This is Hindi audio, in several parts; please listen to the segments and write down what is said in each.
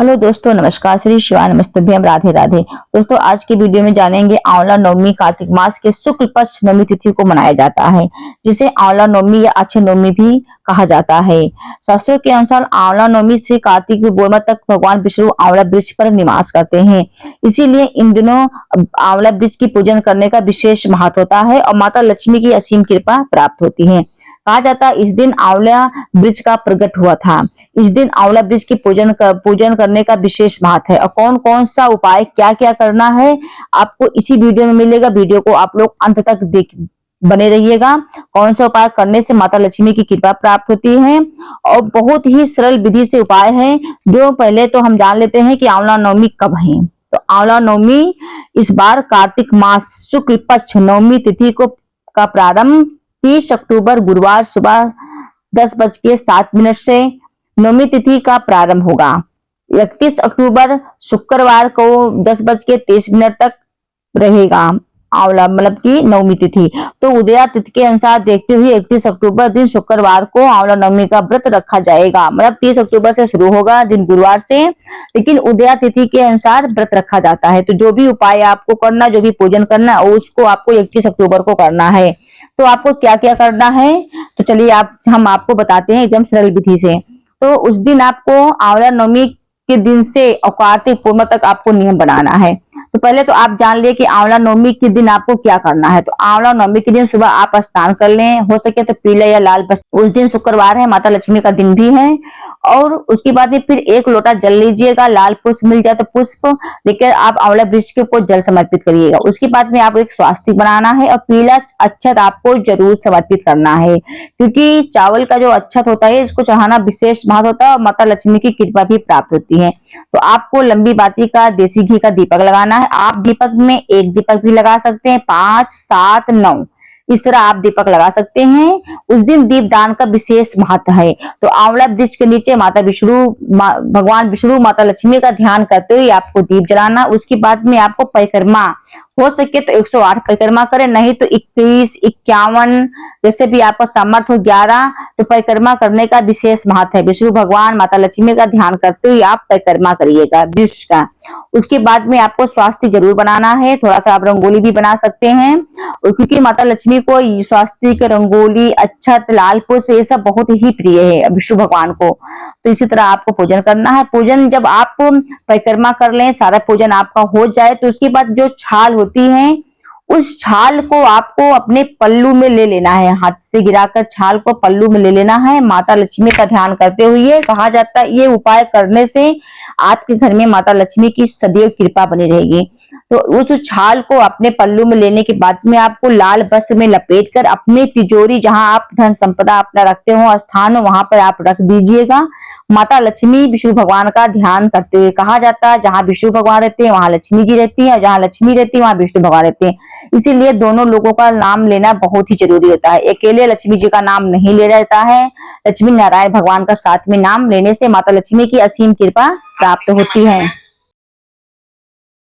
हेलो दोस्तों, नमस्कार। श्री शिवाय नमस्तुभ्यम, राधे राधे। दोस्तों, आज की वीडियो में जानेंगे आंवला नवमी कार्तिक मास के शुक्ल पक्ष नवमी तिथि को मनाया जाता है, जिसे आंवला नवमी या अक्षय नवमी भी कहा जाता है। शास्त्रों के अनुसार आंवला नवमी से कार्तिक पूर्णिमा तक भगवान विष्णु आंवला वृक्ष पर निवास करते हैं। इसीलिए इन दिनों आंवला वृक्ष की पूजन करने का विशेष महत्व होता है और माता लक्ष्मी की असीम कृपा प्राप्त होती है। कहा जाता है इस दिन आंवला वृक्ष का प्रकट हुआ था। इस दिन आंवला वृक्ष की पूजन करने का विशेष महत्व है और कौन कौन सा उपाय क्या क्या करना है आपको इसी वीडियो में मिलेगा। वीडियो को आप लोग अंत तक देख बने रहिएगा। कौन सा उपाय करने से माता लक्ष्मी की कृपा प्राप्त होती है और बहुत ही सरल विधि से उपाय है। जो पहले तो हम जान लेते हैं कि आंवला नवमी कब है। तो आंवला नवमी इस बार कार्तिक मास शुक्ल पक्ष नवमी तिथि को का प्रारंभ 30 अक्टूबर गुरुवार सुबह 10:07 से नवमी तिथि का प्रारंभ होगा। 31 अक्टूबर शुक्रवार को 10:30 तक रहेगा आंवला मतलब की नवमी तिथि। तो उदया तिथि के अनुसार देखते हुए 31 अक्टूबर दिन शुक्रवार को आंवला नवमी का व्रत रखा जाएगा। मतलब 30 अक्टूबर से शुरू होगा दिन गुरुवार से, लेकिन उदया तिथि के अनुसार व्रत रखा जाता है। तो जो भी उपाय आपको करना, जो भी पूजन करना है, उसको आपको 31 अक्टूबर को करना है। तो आपको क्या क्या करना है, तो चलिए हम आपको बताते हैं एकदम सरल विधि से। तो उस दिन आपको आंवला नवमी के दिन से और कार्तिक पूर्णिमा तक आपको नियम बनाना है। तो पहले तो आप जान ले कि आंवला नवमी के दिन आपको क्या करना है। तो आंवला नवमी के दिन सुबह आप स्नान कर लें, हो सके तो पीला या लाल वस्त्र। उस दिन शुक्रवार है, माता लक्ष्मी का दिन भी है। और उसके बाद में फिर 1 लोटा जल लीजिएगा, लाल पुष्प मिल जाए तो पुष्प लेकर आप आंवला वृक्ष के ऊपर जल समर्पित करिएगा। उसके बाद में आपको एक स्वास्तिक बनाना है और पीला अक्षत आपको जरूर समर्पित करना है, क्योंकि चावल का जो अक्षत होता है इसको चढ़ाना विशेष महत्व होता है और माता लक्ष्मी की कृपा भी प्राप्त होती है। तो आपको लंबी बाती का देसी घी का दीपक लगाना है। आप दीपक में 1 दीपक भी लगा सकते हैं, 5, 7, 9 इस तरह आप दीपक लगा सकते हैं। उस दिन दीपदान का विशेष महत्व है। तो आंवला वृक्ष के नीचे भगवान विष्णु माता लक्ष्मी का ध्यान करते हुए आपको दीप जलाना। उसके बाद में आपको परिक्रमा हो सके तो 108 परिक्रमा करें, नहीं तो 21, 51 जैसे भी आपका सामर्थ्य हो, 11 तो परिक्रमा करने का विशेष महत्व है। विष्णु भगवान माता लक्ष्मी का ध्यान करते हुए आप परिक्रमा करिएगा वृक्ष का। उसके बाद में आपको स्वास्थ्य जरूर बनाना है। थोड़ा सा आप रंगोली भी बना सकते हैं, क्योंकि माता लक्ष्मी को स्वास्थ्य के रंगोली, अक्षत, लाल पुष्प ये सब बहुत ही प्रिय है विष्णु भगवान को। तो इसी तरह आपको पूजन करना है। पूजन जब आप परिक्रमा कर लें, सारा पूजन आपका हो जाए, तो उसके बाद जो छाल होती है उस छाल को आपको अपने पल्लू में ले लेना है। हाथ से गिराकर छाल को पल्लू में ले लेना है, माता लक्ष्मी का ध्यान करते हुए। कहा जाता है ये उपाय करने से आपके घर में माता लक्ष्मी की सदैव कृपा बनी रहेगी। तो उस छाल को अपने पल्लू में लेने के बाद में आपको लाल वस्त्र में लपेट कर अपनी तिजोरी, जहां आप धन संपदा अपना रखते हो स्थान, वहां पर आप रख दीजिएगा। माता लक्ष्मी विष्णु भगवान का ध्यान करते हुए। कहा जाता है जहां विष्णु भगवान रहते हैं वहां लक्ष्मी जी रहती है, और जहां लक्ष्मी रहती है वहां विष्णु भगवान रहते हैं। इसीलिए दोनों लोगों का नाम लेना बहुत ही जरूरी होता है। अकेले लक्ष्मी जी का नाम नहीं ले जाता है। लक्ष्मी नारायण भगवान का साथ में नाम लेने से माता लक्ष्मी की असीम कृपा प्राप्त होती है।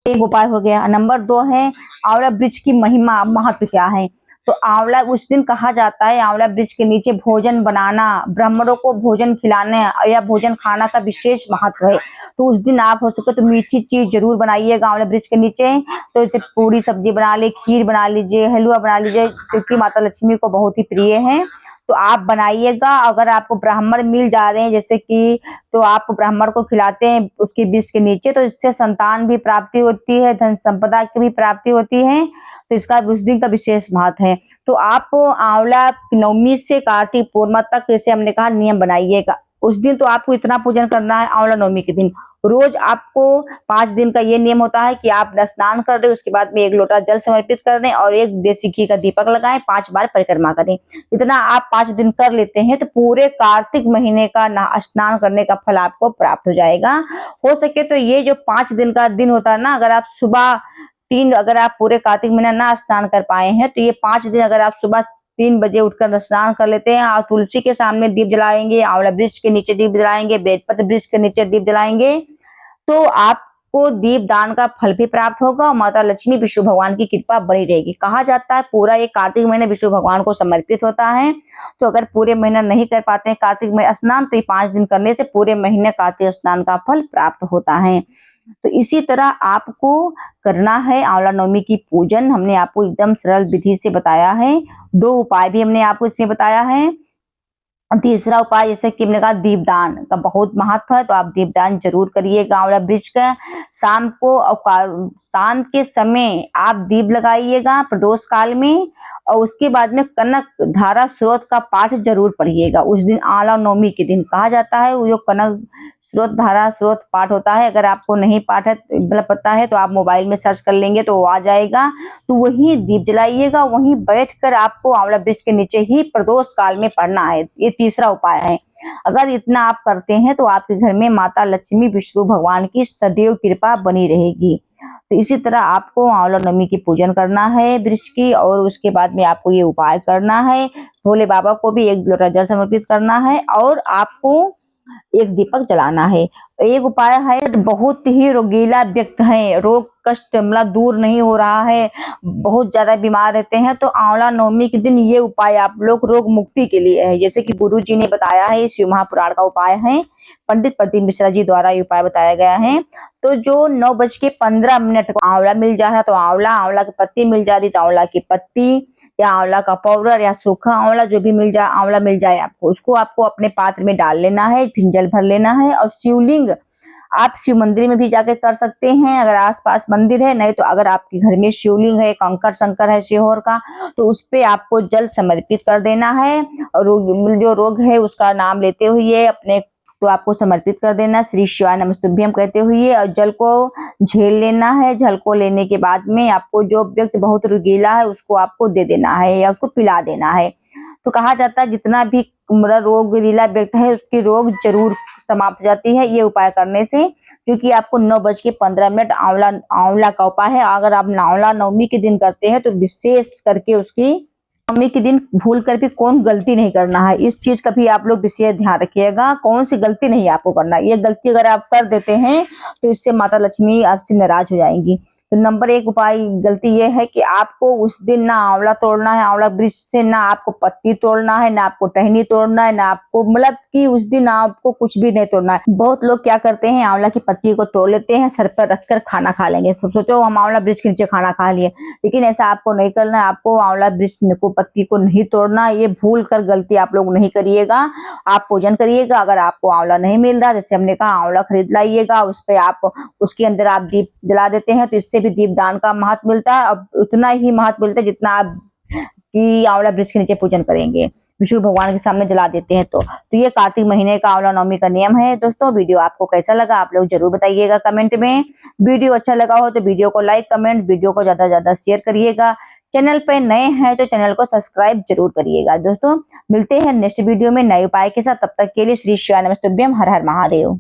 एक उपाय हो गया। नंबर 2 है आंवला वृक्ष की महिमा, महत्व क्या है। तो आंवला उस दिन कहा जाता है आंवला वृक्ष के नीचे भोजन बनाना, ब्राह्मणों को भोजन खिलाने या भोजन खाना का विशेष महत्व है। तो उस दिन आप हो सके तो मीठी चीज जरूर बनाइएगा आंवला वृक्ष के नीचे। तो जैसे पूरी सब्जी बना ले, खीर बना लीजिए, हलवा बना लीजिए, क्योंकि माता लक्ष्मी को बहुत ही प्रिय है। तो आप बनाइएगा। अगर आपको ब्राह्मण मिल जा रहे हैं जैसे कि, तो आप ब्राह्मण को खिलाते हैं उसके वृक्ष के नीचे, तो इससे संतान भी प्राप्ति होती है, धन संपदा की भी प्राप्ति होती है। तो इसका उस दिन का विशेष महत्व है। तो आप आंवला नवमी से कार्तिक पूर्णिमा तक जैसे हमने कहा नियम बनाइएगा। उस दिन तो आपको इतना पूजन करना है। आंवला नवमी के दिन रोज आपको 5 दिन का ये नियम होता है कि आप स्नान कर रहे हो, उसके बाद में 1 लोटा जल समर्पित कर दें और 1 देसी घी का दीपक लगाएं, 5 बार परिक्रमा करें। इतना आप 5 दिन कर लेते हैं तो पूरे कार्तिक महीने का स्नान करने का फल आपको प्राप्त हो जाएगा। हो सके तो ये जो 5 दिन का दिन होता है ना, अगर आप सुबह 3 अगर आप पूरे कार्तिक महीना ना स्नान कर पाए हैं तो ये 5 दिन अगर आप सुबह 3 बजे उठकर स्नान कर लेते हैं और तुलसी के सामने दीप जलाएंगे, आंवला वृक्ष के नीचे दीप जलाएंगे, बेलपत्र वृक्ष के नीचे दीप जलाएंगे, तो आप को दीप दान का फल भी प्राप्त होगा और माता लक्ष्मी विष्णु भगवान की कृपा बनी रहेगी। कहा जाता है पूरा ये कार्तिक महीना विष्णु भगवान को समर्पित होता है। तो अगर पूरे महीना नहीं कर पाते हैं कार्तिक में स्नान, तो ये 5 दिन करने से पूरे महीने कार्तिक स्नान का फल प्राप्त होता है। तो इसी तरह आपको करना है आंवला नवमी की पूजन। हमने आपको एकदम सरल विधि से बताया है। 2 उपाय भी हमने आपको इसमें बताया है। तीसरा उपाय जैसे कि हमने कहा दीपदान का बहुत महत्व है, तो आप दीपदान जरूर करिएगा आंवला वृक्ष का। शाम को और शाम के समय आप दीप लगाइएगा प्रदोष काल में, और उसके बाद में कनक धारा स्रोत का पाठ जरूर पढ़िएगा उस दिन आंवला नवमी के दिन। कहा जाता है वो जो कनक स्रोत धारा स्रोत पाठ होता है, अगर आपको नहीं पाठ है मतलब पता है तो आप मोबाइल में सर्च कर लेंगे तो वो आ जाएगा। तो वहीं दीप जलाइएगा, वहीं बैठकर आपको आंवला वृक्ष के नीचे ही प्रदोष काल में पढ़ना है। ये तीसरा उपाय है। अगर इतना आप करते हैं तो आपके घर में माता लक्ष्मी विष्णु भगवान की सदैव कृपा बनी रहेगी। तो इसी तरह आपको आंवला नवमी की पूजन करना है वृक्ष की, और उसके बाद में आपको ये उपाय करना है। भोले बाबा को भी 1 लोटा जल समर्पित करना है और आपको एक दीपक जलाना है। एक उपाय है, बहुत ही रोगीला व्यक्ति है, रोग कष्ट मतलब दूर नहीं हो रहा है, बहुत ज्यादा बीमार रहते हैं, तो आंवला नवमी के दिन ये उपाय आप लोग रोग मुक्ति के लिए है। जैसे कि गुरु जी ने बताया है, शिव महापुराण का उपाय है, पंडित प्रदीप मिश्रा जी द्वारा ये उपाय बताया गया है। तो जो 9:15 को आंवला मिल जा रहा है तो आंवला की पत्ती मिल जा रही तो आंवला की पत्ती, या आंवला का पाउडर या सूखा आंवला जो भी मिल जाए, आंवला मिल जाए आपको, उसको आपको अपने पात्र में डाल लेना है, फिर जल भर लेना है। और शिवलिंग आप शिव मंदिर में भी जाके कर सकते हैं अगर आसपास मंदिर है, नहीं तो अगर आपके घर में शिवलिंग है, कंकड़ शंकर है शिहोर का, तो उस पे आपको जल समर्पित कर देना है। और जो रोग है उसका नाम लेते हुए अपने तो आपको समर्पित कर देना, श्री शिवाय नमस्तुभ्यम कहते हुए, और जल को झेल लेना है। जल को लेने के बाद में आपको जो व्यक्ति बहुत रुगीला है उसको आपको दे देना है या उसको पिला देना है। तो कहा जाता है जितना भी रोग रीला व्यक्ति है उसकी रोग जरूर समाप्त हो जाती है ये उपाय करने से, क्योंकि आपको 9:15 आंवला का उपाय है। अगर आप आंवला नवमी के दिन करते हैं तो विशेष करके उसकी नवमी के दिन भूल कर भी कौन गलती नहीं करना है, इस चीज का भी आप लोग विशेष ध्यान रखिएगा। कौन सी गलती नहीं आपको करना, ये गलती अगर आप कर देते हैं तो इससे माता लक्ष्मी आपसे नाराज हो जाएंगी। तो नंबर 1 उपाय गलती ये है कि आपको उस दिन ना आंवला तोड़ना है, आंवला वृक्ष से ना आपको पत्ती तोड़ना है, ना आपको टहनी तोड़ना है, ना आपको मतलब कि उस दिन आपको कुछ भी नहीं तोड़ना है। बहुत लोग क्या करते हैं आंवला की पत्ती को तोड़ लेते हैं, सर पर रखकर खाना खा लेंगे, सोचो हम आंवला वृक्ष के नीचे खाना खा लिए, लेकिन ऐसा आपको नहीं करना है। आपको आंवला वृक्ष को पत्ती को नहीं तोड़ना, ये भूल कर गलती आप लोग नहीं करिएगा। आप पूजन करिएगा। अगर आपको आंवला नहीं मिल रहा, जैसे हमने कहा आंवला खरीद लाइएगा, उस पे आप उसके अंदर आप दीप जला देते हैं तो इससे भी दीपदान का महत्व मिलता है। अब उतना ही महत्व मिलता है जितना आप कि आंवला वृक्ष के नीचे पूजन करेंगे, विष्णु भगवान के सामने जला देते हैं। तो ये कार्तिक महीने का आंवला नवमी का नियम है। दोस्तों वीडियो आपको कैसा लगा आप लोग जरूर बताइएगा कमेंट में। वीडियो अच्छा लगा हो तो वीडियो को लाइक कमेंट, वीडियो को ज्यादा से ज्यादा शेयर करिएगा। चैनल पे नए हैं तो चैनल को सब्सक्राइब जरूर करिएगा। दोस्तों मिलते हैं नेक्स्ट वीडियो में नए उपाय के साथ, तब तक के लिए श्री शिवाय नमस्तुभ्यम, हर हर महादेव।